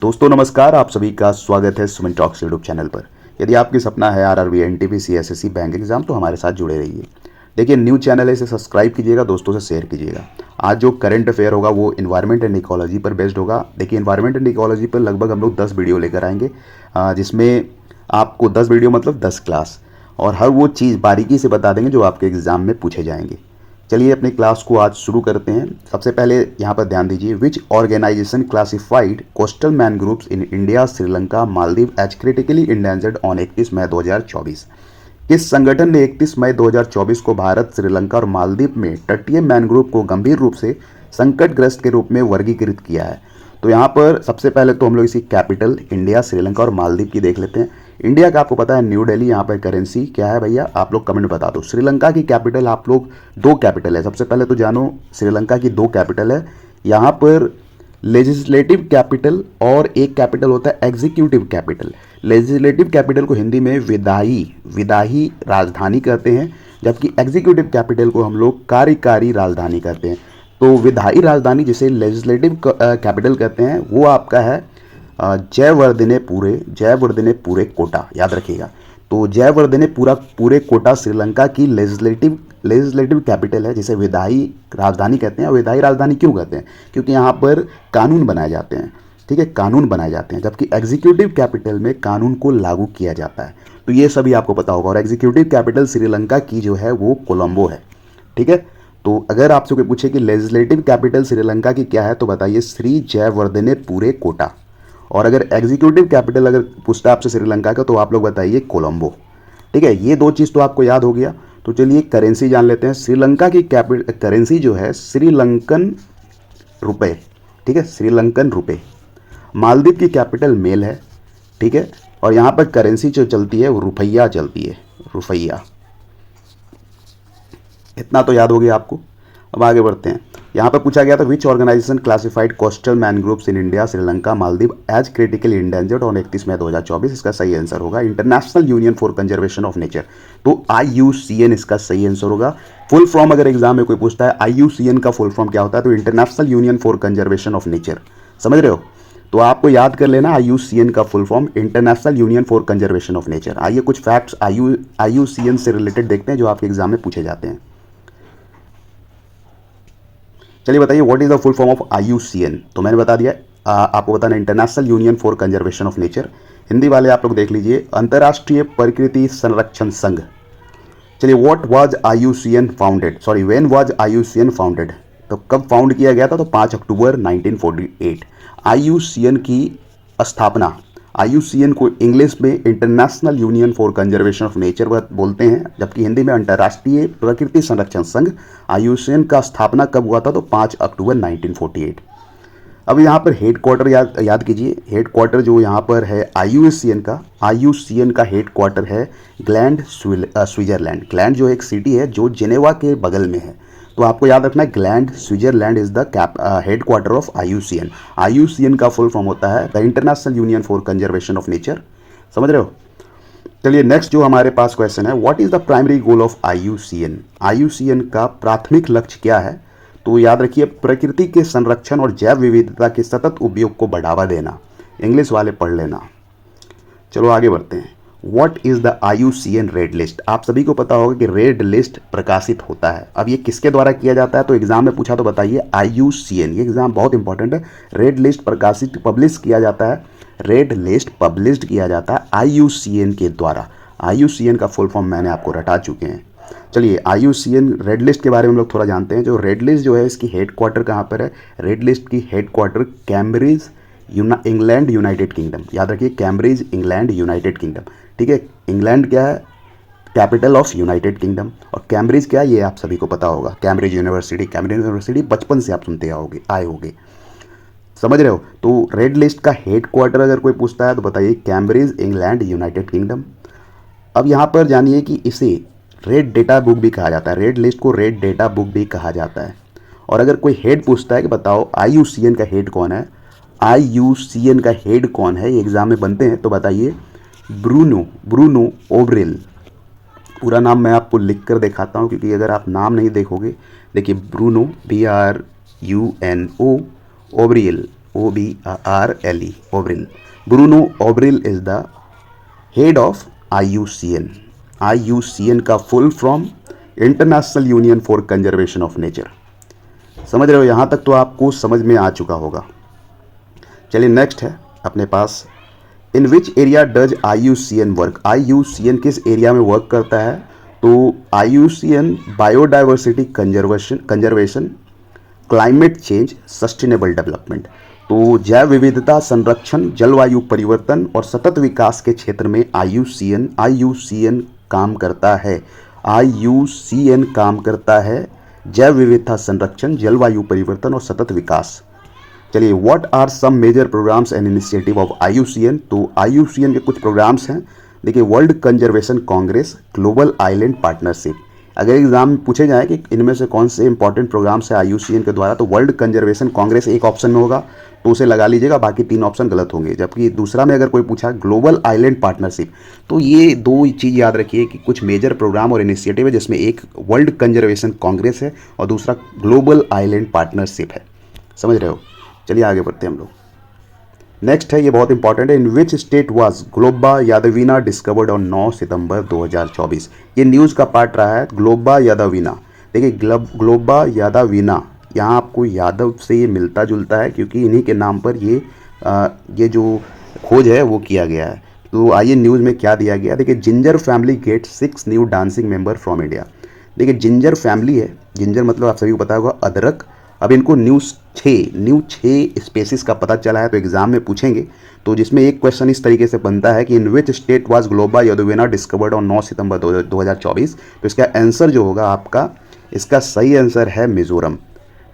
दोस्तों नमस्कार, आप सभी का स्वागत है सुमन टॉक्स यूट्यूब चैनल पर। यदि आपकी सपना है RRB, NTPC, SSC bank exam, तो हमारे साथ जुड़े रहिए। देखिए, न्यू चैनल है, इसे सब्सक्राइब कीजिएगा, दोस्तों से शेयर कीजिएगा। आज जो करंट अफेयर होगा वो इन्वायरमेंट एंड इकोलॉजी पर बेस्ड होगा। देखिए, इन्वायरमेंट एंड इकोलॉजी पर लगभग हम लोग 10 वीडियो लेकर आएंगे, जिसमें आपको 10 वीडियो मतलब 10 क्लास, और हर वो चीज़ बारीकी से बता देंगे जो आपके एग्जाम में पूछे जाएंगे। चलिए अपनी क्लास को आज शुरू करते हैं। सबसे पहले यहाँ पर ध्यान दीजिए, which organisation classified coastal mangroves in India, Sri Lanka, Maldives as critically endangered on 31 May 2024। किस संगठन ने 31 मई 2024 को भारत, श्रीलंका और मालदीव में तटीय मैनग्रोव को गंभीर रूप से संकटग्रस्त के रूप में वर्गीकृत किया है? तो यहाँ पर सबसे पहले तो हम लोग इसी कैपिटल इंडिया, श्रीलंका और मालदीव की देख लेते हैं। इंडिया का आपको पता है न्यू दिल्ली, यहाँ पर करेंसी क्या है भैया, आप लोग कमेंट बता दो। श्रीलंका की कैपिटल, आप लोग दो कैपिटल है, सबसे पहले तो जानो श्रीलंका की दो कैपिटल है। यहाँ पर लेजिस्लेटिव कैपिटल और एक कैपिटल होता है एग्जीक्यूटिव कैपिटल। लेजिस्लेटिव कैपिटल को हिंदी में विधायी राजधानी कहते हैं, जबकि एग्जीक्यूटिव कैपिटल को हम लोग कार्यकारी राजधानी कहते हैं। तो विधायी राजधानी जिसे लेजिस्लेटिव कैपिटल कहते हैं वो आपका है जयवर्धने पूरे कोटा, याद रखिएगा। तो जयवर्धने पूरे कोटा श्रीलंका की लेजिस्लेटिव कैपिटल है, जिसे विधायी राजधानी कहते हैं। विधायी राजधानी क्यों कहते हैं? क्योंकि यहाँ पर कानून बनाए जाते हैं, ठीक है, कानून बनाए जाते हैं, जबकि एग्जीक्यूटिव कैपिटल में कानून को लागू किया जाता है। तो ये सभी आपको पता होगा। और एग्जीक्यूटिव कैपिटल श्रीलंका की जो है वो कोलंबो है, ठीक है। तो अगर आपसे कोई पूछे कि लेजिस्लेटिव कैपिटल श्रीलंका की क्या है, तो बताइए श्री जयवर्धने पूरे कोटा। और अगर एग्जीक्यूटिव कैपिटल अगर पूछता है आपसे श्रीलंका का, तो आप लोग बताइए कोलंबो, ठीक है। ये दो चीज़ तो आपको याद हो गया। तो चलिए करेंसी जान लेते हैं। श्रीलंका की करेंसी जो है श्रीलंकन रुपए, ठीक है, श्रीलंकन रुपए। मालदीव की कैपिटल मेल है, ठीक है। और यहाँ पर करेंसी जो चलती है वो रुपया चलती है, रुपया। इतना तो याद हो गया आपको। अब आगे बढ़ते हैं। यहाँ पर पूछा गया था which organisation classified coastal mangroves in India, Sri Lanka, Maldives as critically endangered on 31 May 2024। इसका सही आंसर होगा International Union for Conservation of Nature. तो IUCN इसका सही आंसर होगा। फुल फॉर्म अगर एग्जाम में कोई पूछता है IUCN का फुल फॉर्म क्या होता है, तो international Union for Conservation of Nature, समझ रहे हो। तो आपको याद कर लेना IUCN का full form International Union for Conservation of nature. आइए कुछ फैक्ट्स IUCN से रिलेटेड देखते हैं जो आपके एग्जाम में पूछे जाते हैं। चलिए बताइए what is the full form of IUCN। तो मैंने बता दिया, आपको बताना international Union for Conservation of nature. Hindi वाले आप लोग देख लीजिए, अंतर्राष्ट्रीय प्रकृति संरक्षण संघ। चलिए what was IUCN founded, sorry when was IUCN founded, तो कब फाउंड किया गया था, तो 5 अक्टूबर 1948। IUCN की स्थापना, IUCN को इंग्लिश में international Union for Conservation of nature बोलते हैं, जबकि हिंदी में अंतर्राष्ट्रीय प्रकृति संरक्षण संघ। IUCN का स्थापना कब हुआ था, तो 5 अक्टूबर 1948। अब यहाँ पर हेड क्वार्टर याद कीजिए। हेड क्वार्टर जो यहाँ पर है IUCN का हेड क्वार्टर है ग्लैंड, स्विट्जरलैंड। ग्लैंड जो एक सिटी है जो जेनेवा के बगल में है, तो आपको याद रखना है gland, Switzerland is the head quarter of IUCN। IUCN का फुल फॉर्म होता है the international Union for Conservation of Nature, समझ रहे हो। चलिए नेक्स्ट जो हमारे पास क्वेश्चन है, what is the primary goal of IUCN। IUCN का प्राथमिक लक्ष्य क्या है, तो याद रखिए प्रकृति के संरक्षण और जैव विविधता के सतत उपयोग को बढ़ावा देना। इंग्लिश वाले पढ़ लेना। चलो आगे बढ़ते हैं। What is the IUCN red list. आप सभी को पता होगा कि रेड लिस्ट प्रकाशित होता है। अब ये किसके द्वारा किया जाता है, तो एग्जाम में पूछा तो बताइए IUCN। ये एग्जाम बहुत इंपॉर्टेंट है। रेड लिस्ट पब्लिश किया जाता है, रेड लिस्ट पब्लिश किया जाता है IUCN के द्वारा। IUCN का फुल फॉर्म मैंने आपको रटा चुके हैं। चलिए IUCN रेड लिस्ट के बारे में हम लोग थोड़ा जानते हैं। जो रेड लिस्ट जो है इसकी हेड क्वार्टर कहाँ पर है, रेड लिस्ट की head quarter Cambridge, England, United kingdom. याद रखिए कैम्ब्रिज, इंग्लैंड, यूनाइटेड किंगडम, ठीक है। इंग्लैंड क्या है, कैपिटल ऑफ यूनाइटेड किंगडम, और कैम्ब्रिज क्या है ये आप सभी को पता होगा, कैम्ब्रिज यूनिवर्सिटी बचपन से आप सुनते आए होगे, समझ रहे हो। तो रेड लिस्ट का हेड क्वार्टर अगर कोई पूछता है तो बताइए कैम्ब्रिज, इंग्लैंड, यूनाइटेड किंगडम। अब यहाँ पर जानिए कि इसे रेड डेटा बुक भी कहा जाता है, रेड लिस्ट को रेड डेटा बुक भी कहा जाता है। और अगर कोई हेड पूछता है कि बताओ IUCN का हेड कौन है, IUCN का हेड कौन है, ये एग्जाम में बनते हैं, तो बताइए ब्रूनो ओब्रेल। पूरा नाम मैं आपको लिख कर दिखाता हूँ, क्योंकि अगर आप नाम नहीं देखोगे, देखिए Bruno BRUNO Oberle, OBRLE, Oberle. Bruno Oberle is the head of IUCN। IUCN का full form International Union for Conservation of Nature. समझ रहे हो, यहाँ तक तो आपको समझ में आ चुका होगा। चलिए नेक्स्ट है अपने पास, in which area does IUCN work. IUCN किस एरिया में वर्क करता है? तो IUCN biodiversity conservation, climate change, sustainable development. तो जैव विविधता संरक्षण, जलवायु परिवर्तन और सतत विकास के क्षेत्र में IUCN काम करता है। IUCN काम करता है जैव विविधता संरक्षण, जलवायु परिवर्तन और सतत विकास। चलिए, what are some major programs and initiative of IUCN। तो IUCN के कुछ प्रोग्राम्स हैं। देखिए, World Conservation Congress, Global Island Partnership. अगर एग्जाम में पूछे जाए कि इनमें से कौन से इंपॉर्टेंट प्रोग्राम्स है IUCN के द्वारा, तो वर्ल्ड कंजर्वेशन कांग्रेस एक ऑप्शन में होगा, तो उसे लगा लीजिएगा, बाकी 3 ऑप्शन गलत होंगे। जबकि दूसरा में अगर कोई पूछा ग्लोबल आइलैंड पार्टनरशिप, तो ये 2 चीज़ याद रखिए कि कुछ मेजर प्रोग्राम और इनिशिएटिव है, जिसमें एक वर्ल्ड कंजर्वेशन कांग्रेस है और दूसरा ग्लोबल आइलैंड पार्टनरशिप है। समझ रहे हो? चलिए आगे बढ़ते हैं हम लोग। नेक्स्ट है, ये बहुत इंपॉर्टेंट है, in which state was Globba yadaviana discovered on 9 सितंबर 2024। ये न्यूज़ का पार्ट रहा है, ग्लोबा यादवीना। देखिए, ग्लोबा यादवीना, यहाँ आपको यादव से ये मिलता जुलता है, क्योंकि इन्हीं के नाम पर ये जो खोज है वो किया गया है। तो आइए न्यूज़ में क्या दिया गया। देखिए, ginger family get 6 new dancing member from India. देखिए, जिंजर फैमिली है, जिंजर मतलब आप सभी को पता होगा अदरक। अब इनको न्यू 6 स्पेसिस का पता चला है, तो एग्जाम में पूछेंगे। तो जिसमें एक क्वेश्चन इस तरीके से बनता है कि in which state was Globba yadaviana discovered on 9 सितंबर 2024। तो इसका आंसर जो होगा आपका, इसका सही आंसर है मिजोरम।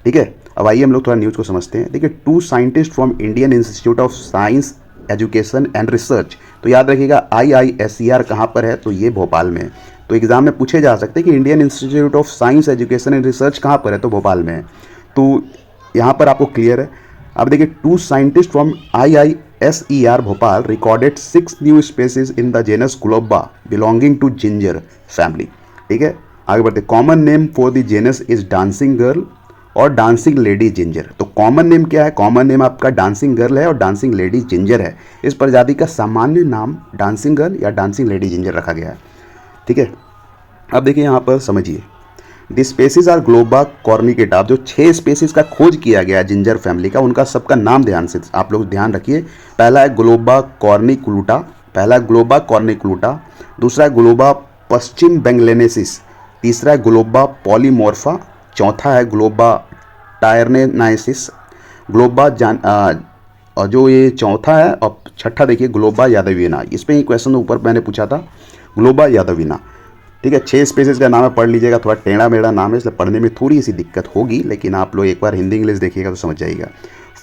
ठीक है, अब आइए हम लोग थोड़ा न्यूज़ को समझते हैं। देखिए, 2 scientist from Indian institute of science education and research. तो याद रखिएगा IISER कहाँ पर है? तो ये भोपाल में है। तो एग्जाम में पूछे जा सकते हैं कि Indian institute of science education and research कहाँ पर है? तो भोपाल में है। तो यहाँ पर आपको क्लियर है। अब देखिए, 2 scientist from IISER Bhopal recorded 6 new species in the genus Globba belonging to ginger family. ठीक है, आगे बढ़ते। Common name for the genus is dancing girl और डांसिंग लेडी जिंजर। तो कॉमन नेम क्या है? कॉमन नेम आपका डांसिंग गर्ल है और डांसिंग लेडी जिंजर है। इस प्रजाति का सामान्य नाम डांसिंग गर्ल या डांसिंग लेडी जिंजर रखा गया है। ठीक है, अब देखिए यहाँ पर समझिए, द स्पेसीज आर ग्लोबा कॉर्निकेटा। जो 6 स्पेसीज का खोज किया गया है जिंजर फैमिली का, उनका सबका नाम ध्यान से आप लोग ध्यान रखिए। पहला है ग्लोबा कॉर्निकुलुटा, दूसरा है ग्लोबा पश्चिम बेंगलेनेसिस, तीसरा है ग्लोबा पॉलीमॉर्फा, चौथा है ग्लोबा टायरनेनाइसिस, और जो ये चौथा है, और छठा देखिए ग्लोबा यादवीना। इस पर ही क्वेश्चन ऊपर मैंने पूछा था, ग्लोबा यादवीना। ठीक है, 6 स्पेसीज का नाम है, पढ़ लीजिएगा। थोड़ा टेढ़ा मेढ़ा नाम है, इसलिए पढ़ने में थोड़ी सी दिक्कत होगी, लेकिन आप लोग एक बार हिंदी इंग्लिश देखिएगा तो समझ जाइएगा।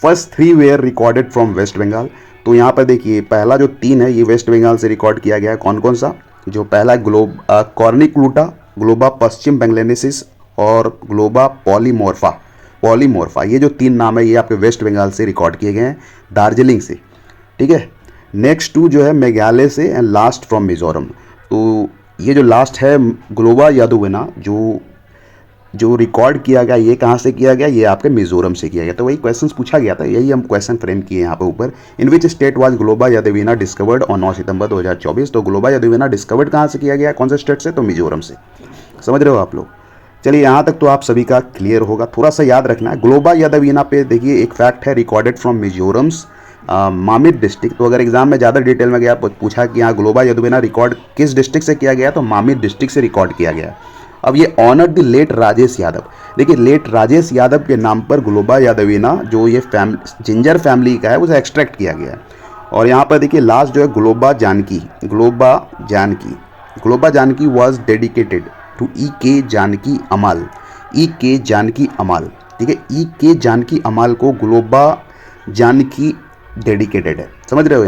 First 3 were recorded from West Bengal. तो यहाँ पर देखिए, पहला जो 3 है ये वेस्ट बंगाल से रिकॉर्ड किया गया है। कौन कौन सा? जो पहला कॉर्निकुलुटा, ग्लोबा पश्चिम बेंगलेनेसिस और ग्लोबा पॉलीमॉर्फा, ये जो 3 नाम है ये आपके वेस्ट बंगाल से रिकॉर्ड किए गए हैं, दार्जिलिंग से। ठीक है, नेक्स्ट 2 जो है मेघालय से एंड लास्ट फ्रॉम मिजोरम। तो ये जो लास्ट है ग्लोबा यादवीना, जो रिकॉर्ड किया गया, ये कहाँ से किया गया? ये आपके मिजोरम से किया गया। तो वही क्वेश्चन पूछा गया था, यही हम क्वेश्चन फ्रेम किए यहाँ पे ऊपर। In which state was Globba yadaviana discovered on 9 सितंबर 2024। तो ग्लोबा यादवीना डिस्कवर्ड कहाँ से किया गया? कौन से स्टेट से? तो मिजोरम से। समझ रहे हो आप लोग? चलिए, यहाँ तक तो आप सभी का क्लियर होगा। थोड़ा सा याद रखना है, ग्लोबा यादवीना पे देखिए एक फैक्ट है, रिकॉर्डेड फ्रॉम मिजोरम्स मामिर डिस्ट्रिक्ट। तो अगर एग्जाम में ज़्यादा डिटेल में गया, पूछा कि यहाँ ग्लोबा यादवीना रिकॉर्ड किस डिस्ट्रिक्ट से किया गया, तो मामिर डिस्ट्रिक्ट से रिकॉर्ड किया गया। अब ये honour the late Rajesh Yadav. देखिए, लेट राजेश यादव के नाम पर ग्लोबा यादवीना जो ये जिंजर फैमिली का है उसे एक्सट्रैक्ट किया गया है। और यहाँ पर देखिए लास्ट जो है Globba Janaki was dedicated to E.K. Janaki Ammal. ठीक है, E.K. जानकी अमाल को ग्लोबा जानकी डेडिकेटेड है। समझ रहे हो?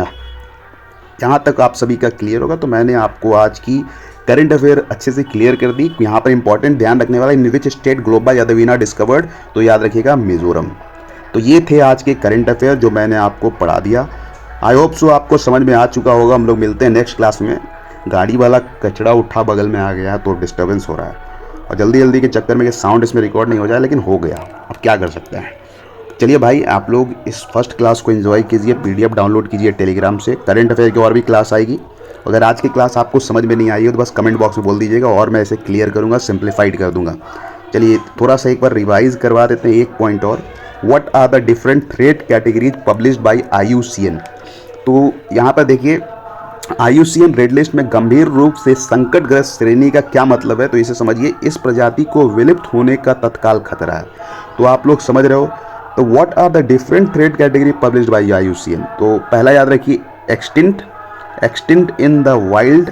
यहाँ तक आप सभी का क्लियर होगा। तो मैंने आपको आज की करंट अफेयर अच्छे से क्लियर कर दी। यहाँ पर इंपॉर्टेंट ध्यान रखने वाला, इन which state Globba yadaviana discovered, तो याद रखिएगा मिजोरम। तो ये थे आज के करंट अफेयर जो मैंने आपको पढ़ा दिया। आई होप सो आपको समझ में आ चुका होगा। हम लोग मिलते हैं नेक्स्ट क्लास में। गाड़ी वाला कचरा उठा बगल में आ गया है तो डिस्टर्बेंस हो रहा है, और जल्दी के चक्कर में कि साउंड इसमें रिकॉर्ड नहीं हो जाए, लेकिन हो गया, अब क्या कर सकते हैं। चलिए भाई, आप लोग इस फर्स्ट क्लास को एंजॉय कीजिए, पीडीएफ डाउनलोड कीजिए टेलीग्राम से। करंट अफेयर की और भी क्लास आएगी। अगर आज की क्लास आपको समझ में नहीं आई हो तो बस कमेंट बॉक्स में बोल दीजिएगा और मैं इसे क्लियर करूँगा, सिंप्लीफाइड कर दूंगा। चलिए थोड़ा सा एक बार रिवाइज करवा देते हैं, एक पॉइंट और। What are the different threat categories published by IUCN। तो यहाँ पर देखिए, IUCN रेड लिस्ट में गंभीर रूप से संकटग्रस्त श्रेणी का क्या मतलब है, तो इसे समझिए, इस प्रजाति को विलुप्त होने का तत्काल खतरा है। तो आप लोग समझ रहे हो। तो what are the different threat category published by IUCN। तो पहला याद रखिए, extinct, extinct in the wild,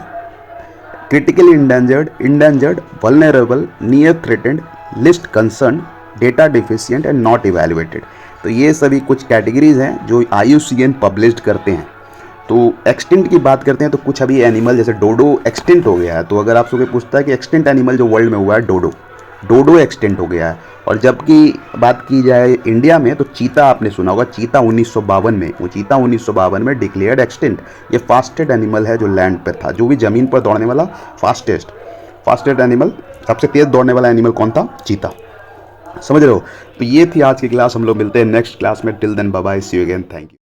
critically endangered, vulnerable, near threatened, least concern, data deficient and not evaluated. तो ये सभी कुछ कैटेगरीज हैं जो IUCN पब्लिश्ड करते हैं। तो एक्सटिंक्ट की बात करते हैं तो कुछ अभी एनिमल जैसे डोडो एक्सटिंक्ट हो गया है। तो अगर आपसे कोई पूछता है कि एक्सटिंक्ट एनिमल जो वर्ल्ड में हुआ है, डोडो एक्सटिंक्ट हो गया है। और जबकि बात की जाए इंडिया में तो चीता आपने सुना होगा, चीता 1952 में, वो चीता 1952 में डिक्लेयर्ड एक्सटिंक्ट। ये फास्टेस्ट एनिमल है जो लैंड पर था, जो भी ज़मीन पर दौड़ने वाला फास्टेस्ट एनिमल, सबसे तेज़ दौड़ने वाला एनिमल कौन था? चीता। समझ रहे हो। तो ये थी आज की क्लास। हम लोग मिलते हैं नेक्स्ट क्लास में। Till then bye bye, see you again, thank you.